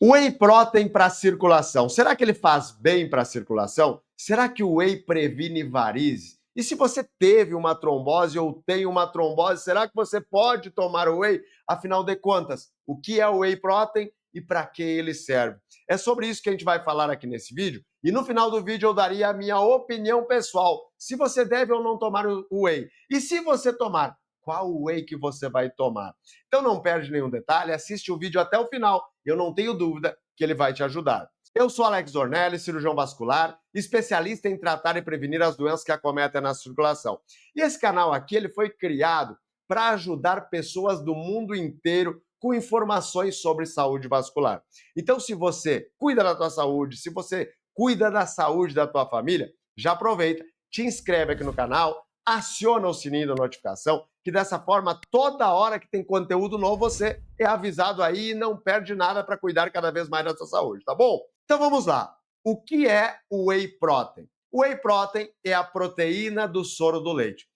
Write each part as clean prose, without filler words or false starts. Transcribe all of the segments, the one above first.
Whey protein para circulação. Será que ele faz bem para a circulação? Será que o whey previne varizes? E se você teve uma trombose ou tem uma trombose, será que você pode tomar o whey? Afinal de contas, o que é o whey protein e para que ele serve? É sobre isso que a gente vai falar aqui nesse vídeo. E no final do vídeo eu daria a minha opinião pessoal, se você deve ou não tomar o whey. E se você tomar, qual whey que você vai tomar? Então não perde nenhum detalhe, assiste o vídeo até o final. Eu não tenho dúvida que ele vai te ajudar. Eu sou Alex Dornelli, cirurgião vascular, especialista em tratar e prevenir as doenças que acometem na circulação. E esse canal aqui ele foi criado para ajudar pessoas do mundo inteiro com informações sobre saúde vascular. Então, se você cuida da tua saúde, se você cuida da saúde da tua família, já aproveita, te inscreve aqui no canal, aciona o sininho da notificação, que dessa forma, toda hora que tem conteúdo novo, você é avisado aí e não perde nada para cuidar cada vez mais da sua saúde, tá bom? Então vamos lá. O que é o whey protein? O whey protein é a proteína do soro do leite.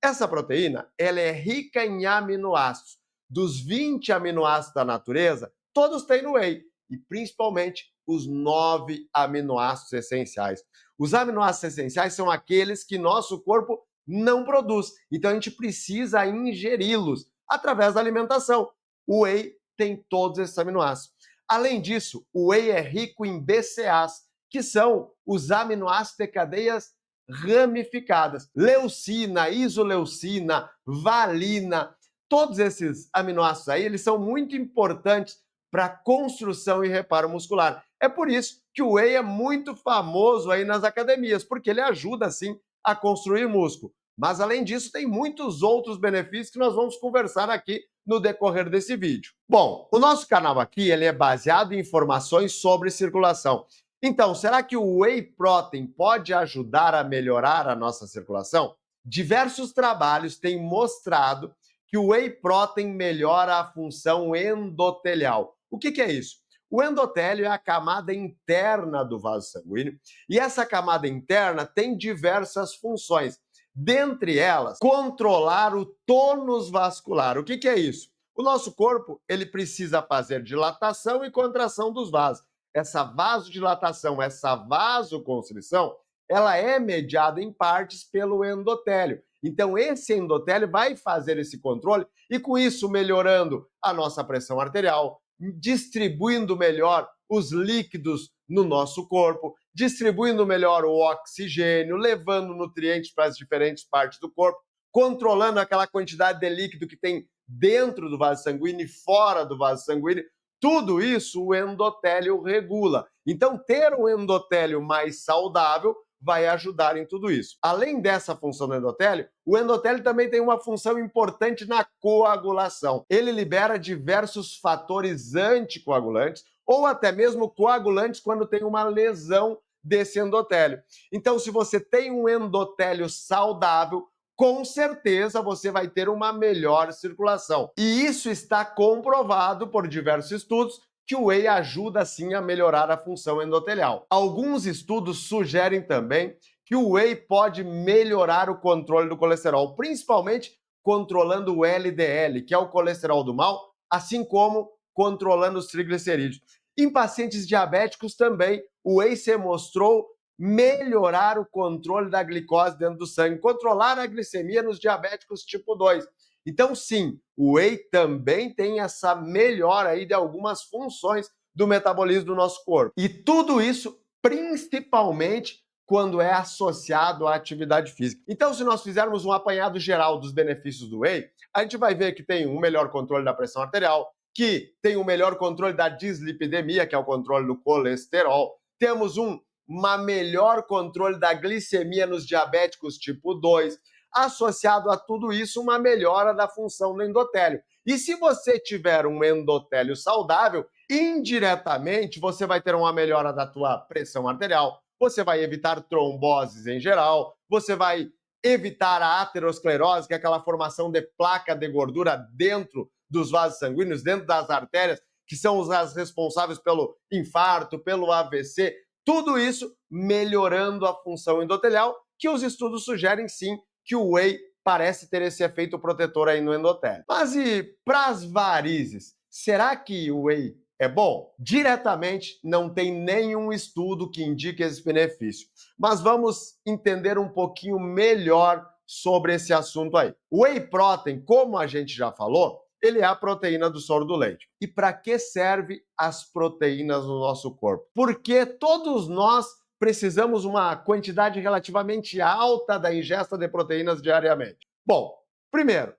Essa proteína, ela é rica em aminoácidos. Dos 20 aminoácidos da natureza, todos têm no whey, e principalmente os 9 aminoácidos essenciais. Os aminoácidos essenciais são aqueles que nosso corpo não produz. Então a gente precisa ingeri-los através da alimentação. O whey tem todos esses aminoácidos. Além disso, o whey é rico em BCAAs, que são os aminoácidos de cadeias ramificadas. Leucina, isoleucina, valina, todos esses aminoácidos aí, eles são muito importantes para construção e reparo muscular. É por isso que o whey é muito famoso aí nas academias, porque ele ajuda, sim, a construir músculo. Mas, além disso, tem muitos outros benefícios que nós vamos conversar aqui no decorrer desse vídeo. Bom, o nosso canal aqui ele é baseado em informações sobre circulação. Então, será que o whey protein pode ajudar a melhorar a nossa circulação? Diversos trabalhos têm mostrado que o whey protein melhora a função endotelial. O que é isso? O endotélio é a camada interna do vaso sanguíneo e essa camada interna tem diversas funções. Dentre elas, controlar o tônus vascular. O que é isso? O nosso corpo ele precisa fazer dilatação e contração dos vasos. Essa vasodilatação, essa vasoconstrição, ela é mediada em partes pelo endotélio. Então, esse endotélio vai fazer esse controle e, com isso, melhorando a nossa pressão arterial, distribuindo melhor os líquidos no nosso corpo, distribuindo melhor o oxigênio, levando nutrientes para as diferentes partes do corpo, controlando aquela quantidade de líquido que tem dentro do vaso sanguíneo e fora do vaso sanguíneo. Tudo isso o endotélio regula. Então, ter um endotélio mais saudável vai ajudar em tudo isso. Além dessa função do endotélio, o endotélio também tem uma função importante na coagulação. Ele libera diversos fatores anticoagulantes ou até mesmo coagulantes quando tem uma lesão desse endotélio. Então, se você tem um endotélio saudável, com certeza você vai ter uma melhor circulação. E isso está comprovado por diversos estudos que o whey ajuda sim a melhorar a função endotelial. Alguns estudos sugerem também que o whey pode melhorar o controle do colesterol, principalmente controlando o LDL, que é o colesterol do mal, assim como controlando os triglicerídeos. Em pacientes diabéticos também, o whey se mostrou melhorar o controle da glicose dentro do sangue, controlar a glicemia nos diabéticos tipo 2. Então, sim, o whey também tem essa melhora aí de algumas funções do metabolismo do nosso corpo. E tudo isso, principalmente, quando é associado à atividade física. Então, se nós fizermos um apanhado geral dos benefícios do whey, a gente vai ver que tem um melhor controle da pressão arterial, que tem um melhor controle da dislipidemia, que é o controle do colesterol. Temos uma melhor controle da glicemia nos diabéticos tipo 2, associado a tudo isso, uma melhora da função do endotélio. E se você tiver um endotélio saudável, indiretamente você vai ter uma melhora da tua pressão arterial, você vai evitar tromboses em geral, você vai evitar a aterosclerose, que é aquela formação de placa de gordura dentro dos vasos sanguíneos, dentro das artérias, que são as responsáveis pelo infarto, pelo AVC, tudo isso melhorando a função endotelial, que os estudos sugerem sim que o whey parece ter esse efeito protetor aí no endotélio. Mas e para as varizes? Será que o whey é bom? Diretamente, não tem nenhum estudo que indique esse benefício. Mas vamos entender um pouquinho melhor sobre esse assunto aí. O whey protein, como a gente já falou, ele é a proteína do soro do leite. E para que serve as proteínas no nosso corpo? Porque todos nós precisamos uma quantidade relativamente alta da ingesta de proteínas diariamente. Bom, primeiro,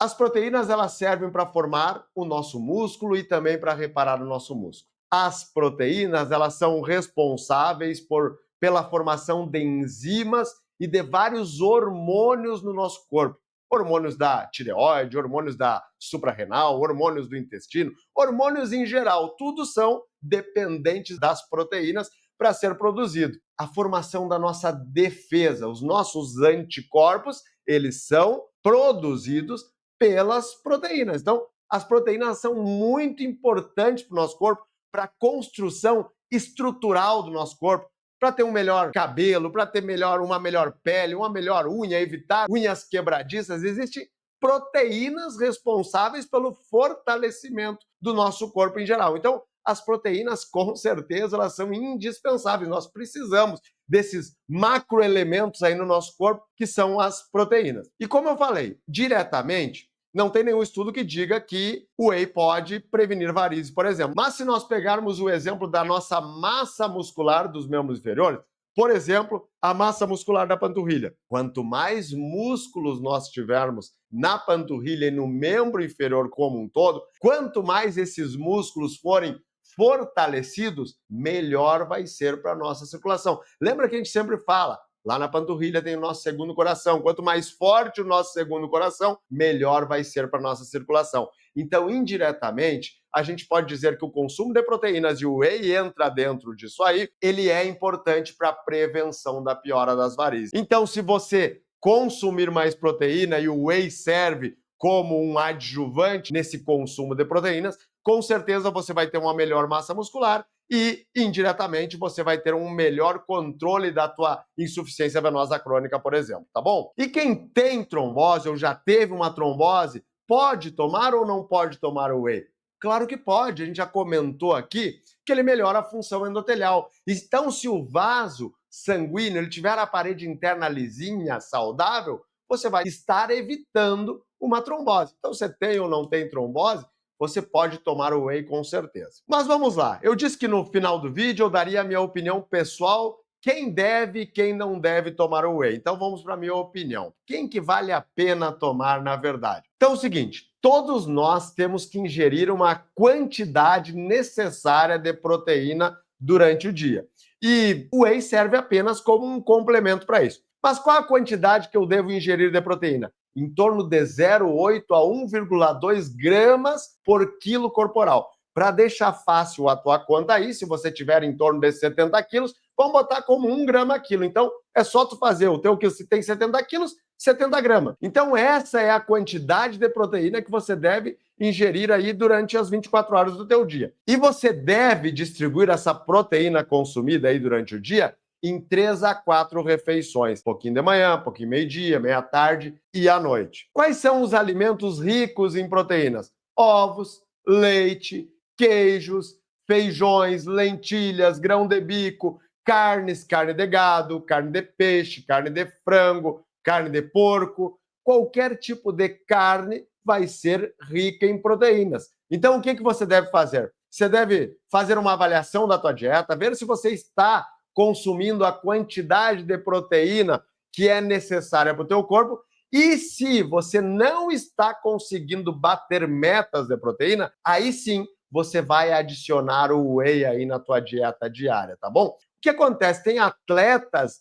as proteínas elas servem para formar o nosso músculo e também para reparar o nosso músculo. As proteínas elas são responsáveis pela formação de enzimas e de vários hormônios no nosso corpo. Hormônios da tireoide, hormônios da suprarrenal, hormônios do intestino, hormônios em geral, tudo são dependentes das proteínas para ser produzido. A formação da nossa defesa, os nossos anticorpos, eles são produzidos pelas proteínas. Então, as proteínas são muito importantes para o nosso corpo, para a construção estrutural do nosso corpo, para ter um melhor cabelo, para ter uma melhor pele, uma melhor unha, evitar unhas quebradiças. Existem proteínas responsáveis pelo fortalecimento do nosso corpo em geral. Então, as proteínas, com certeza, elas são indispensáveis. Nós precisamos desses macroelementos aí no nosso corpo, que são as proteínas. E como eu falei, diretamente, não tem nenhum estudo que diga que o whey pode prevenir varizes, por exemplo. Mas se nós pegarmos o exemplo da nossa massa muscular dos membros inferiores, por exemplo, a massa muscular da panturrilha. Quanto mais músculos nós tivermos na panturrilha e no membro inferior como um todo, quanto mais esses músculos forem fortalecidos, melhor vai ser para a nossa circulação. Lembra que a gente sempre fala, lá na panturrilha tem o nosso segundo coração. Quanto mais forte o nosso segundo coração, melhor vai ser para a nossa circulação. Então, indiretamente, a gente pode dizer que o consumo de proteínas e o whey entra dentro disso aí, ele é importante para a prevenção da piora das varizes. Então, se você consumir mais proteína e o whey serve como um adjuvante nesse consumo de proteínas, com certeza você vai ter uma melhor massa muscular e, indiretamente, você vai ter um melhor controle da tua insuficiência venosa crônica, por exemplo, tá bom? E quem tem trombose ou já teve uma trombose, pode tomar ou não pode tomar o whey? Claro que pode, a gente já comentou aqui que ele melhora a função endotelial. Então, se o vaso sanguíneo ele tiver a parede interna lisinha, saudável, você vai estar evitando uma trombose. Então, você tem ou não tem trombose, você pode tomar o whey com certeza. Mas vamos lá, eu disse que no final do vídeo eu daria a minha opinião pessoal, quem deve e quem não deve tomar o whey. Então vamos para a minha opinião. Quem que vale a pena tomar, na verdade? Então é o seguinte, todos nós temos que ingerir uma quantidade necessária de proteína durante o dia. E o whey serve apenas como um complemento para isso. Mas qual a quantidade que eu devo ingerir de proteína? Em torno de 0,8 a 1,2 gramas por quilo corporal. Para deixar fácil a tua conta aí, se você tiver em torno de 70 quilos, vamos botar como 1 grama quilo. Então, é só tu fazer o teu quilo, se tem 70 quilos, 70 gramas. Então, essa é a quantidade de proteína que você deve ingerir aí durante as 24 horas do teu dia. E você deve distribuir essa proteína consumida aí durante o dia em 3 a 4 refeições. Um pouquinho de manhã, um pouquinho meio-dia, meia-tarde e à noite. Quais são os alimentos ricos em proteínas? Ovos, leite, queijos, feijões, lentilhas, grão de bico, carnes, carne de gado, carne de peixe, carne de frango, carne de porco. Qualquer tipo de carne vai ser rica em proteínas. Então, o que você deve fazer? Você deve fazer uma avaliação da tua dieta, ver se você está consumindo a quantidade de proteína que é necessária para o teu corpo. E se você não está conseguindo bater metas de proteína, aí sim você vai adicionar o whey aí na tua dieta diária, tá bom? O que acontece? Tem atletas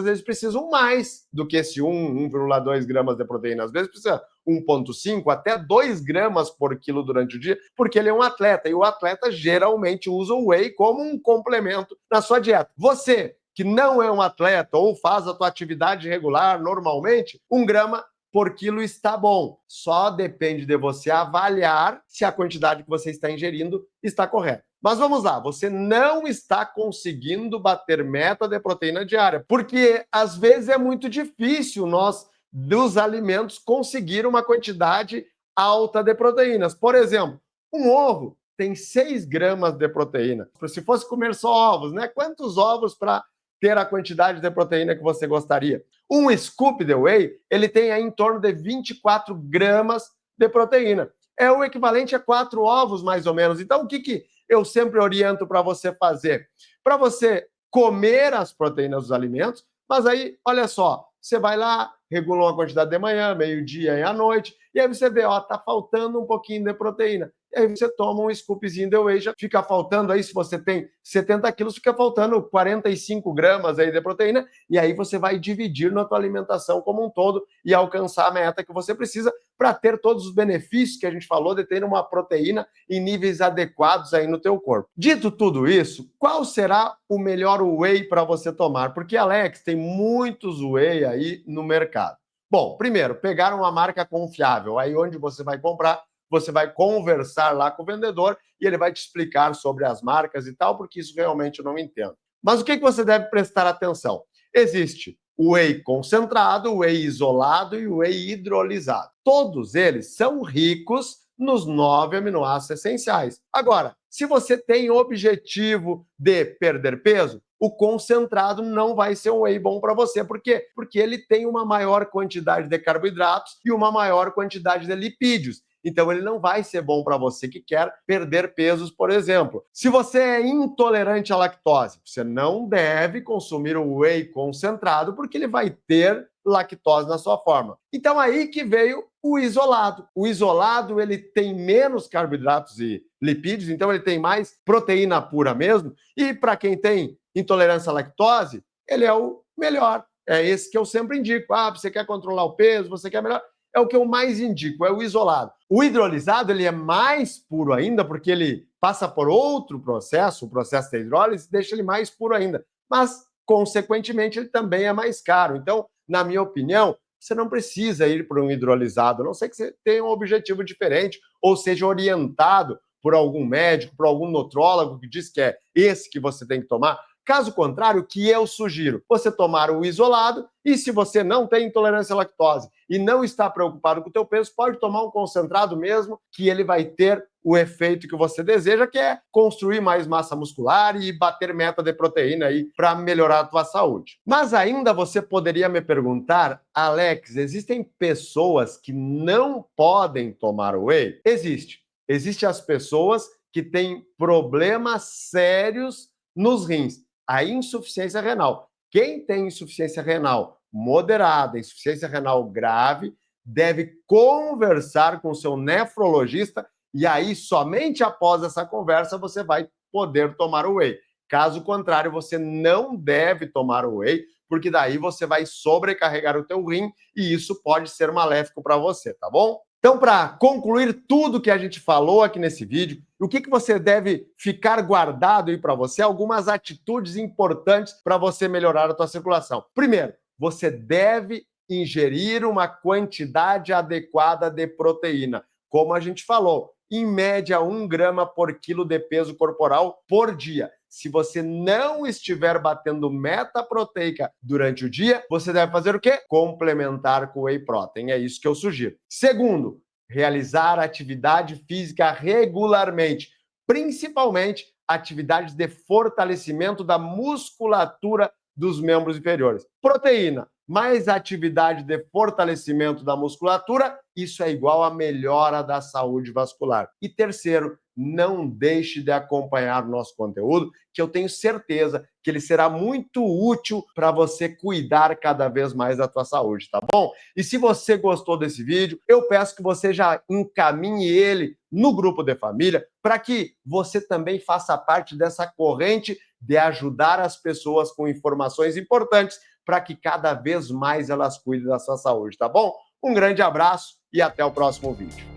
eles precisam mais do que esse 1,2 gramas de proteína. Às vezes precisa 1,5 até 2 gramas por quilo durante o dia, porque ele é um atleta. E o atleta geralmente usa o whey como um complemento na sua dieta. Você, que não é um atleta ou faz a tua atividade regular normalmente, 1 grama por quilo está bom. Só depende de você avaliar se a quantidade que você está ingerindo está correta. Mas vamos lá, você não está conseguindo bater meta de proteína diária, porque às vezes é muito difícil nós, dos alimentos, conseguir uma quantidade alta de proteínas. Por exemplo, um ovo. tem 6 gramas de proteína. Se fosse comer só ovos, né? Quantos ovos para ter a quantidade de proteína que você gostaria? Um scoop de whey, ele tem aí em torno de 24 gramas de proteína. É o equivalente a 4 ovos, mais ou menos. Então, o que eu sempre oriento para você fazer? Para você comer as proteínas dos alimentos, mas aí, olha só, você vai lá, regula uma quantidade de manhã, meio-dia e à noite, e aí você vê, ó, tá faltando um pouquinho de proteína. E aí você toma um scoopzinho de whey, já fica faltando aí, se você tem 70 quilos, fica faltando 45 gramas aí de proteína, e aí você vai dividir na tua alimentação como um todo e alcançar a meta que você precisa para ter todos os benefícios que a gente falou de ter uma proteína em níveis adequados aí no teu corpo. Dito tudo isso, qual será o melhor whey para você tomar? Porque, Alex, tem muitos whey aí no mercado. Bom, primeiro, pegar uma marca confiável, aí onde você vai comprar, você vai conversar lá com o vendedor e ele vai te explicar sobre as marcas e tal, porque isso realmente eu não entendo. Mas o que você deve prestar atenção? Existe o whey concentrado, o whey isolado e o whey hidrolisado. Todos eles são ricos nos 9 aminoácidos essenciais. Agora, se você tem objetivo de perder peso, o concentrado não vai ser um whey bom para você. Por quê? Porque ele tem uma maior quantidade de carboidratos e uma maior quantidade de lipídios. Então, ele não vai ser bom para você que quer perder pesos, por exemplo. Se você é intolerante à lactose, você não deve consumir o whey concentrado, porque ele vai ter lactose na sua forma. Então, aí que veio o isolado. O isolado, ele tem menos carboidratos e lipídios, então ele tem mais proteína pura mesmo. E para quem tem intolerância à lactose, ele é o melhor. É esse que eu sempre indico. Ah, você quer controlar o peso, você quer melhor... É o que eu mais indico, é o isolado. O hidrolisado, ele é mais puro ainda, porque ele passa por outro processo, o processo da hidrólise, deixa ele mais puro ainda. Mas, consequentemente, ele também é mais caro. Então, na minha opinião, você não precisa ir para um hidrolisado, a não ser que você tenha um objetivo diferente ou seja orientado por algum médico, por algum nutrólogo que diz que é esse que você tem que tomar. Caso contrário, o que eu sugiro? Você tomar o isolado e se você não tem intolerância à lactose e não está preocupado com o teu peso, pode tomar um concentrado mesmo, que ele vai ter o efeito que você deseja, que é construir mais massa muscular e bater meta de proteína aí para melhorar a tua saúde. Mas ainda você poderia me perguntar, Alex, existem pessoas que não podem tomar whey? Existe. Existem as pessoas que têm problemas sérios nos rins. A insuficiência renal. Quem tem insuficiência renal moderada, insuficiência renal grave, deve conversar com o seu nefrologista e aí, somente após essa conversa, você vai poder tomar o whey. Caso contrário, você não deve tomar o whey, porque daí você vai sobrecarregar o teu rim e isso pode ser maléfico para você, tá bom? Então, para concluir tudo que a gente falou aqui nesse vídeo, o que você deve ficar guardado aí para você? Algumas atitudes importantes para você melhorar a tua circulação. Primeiro, você deve ingerir uma quantidade adequada de proteína. Como a gente falou, em média 1 grama por quilo de peso corporal por dia. Se você não estiver batendo meta proteica durante o dia, você deve fazer o quê? Complementar com whey protein. É isso que eu sugiro. Segundo, realizar atividade física regularmente, principalmente atividades de fortalecimento da musculatura dos membros inferiores. Proteína mais atividade de fortalecimento da musculatura, isso é igual a melhora da saúde vascular. E terceiro, não deixe de acompanhar o nosso conteúdo, que eu tenho certeza que ele será muito útil para você cuidar cada vez mais da tua saúde, tá bom? E se você gostou desse vídeo, eu peço que você já encaminhe ele no grupo de família, para que você também faça parte dessa corrente de ajudar as pessoas com informações importantes para que cada vez mais elas cuidem da sua saúde, tá bom? Um grande abraço e até o próximo vídeo.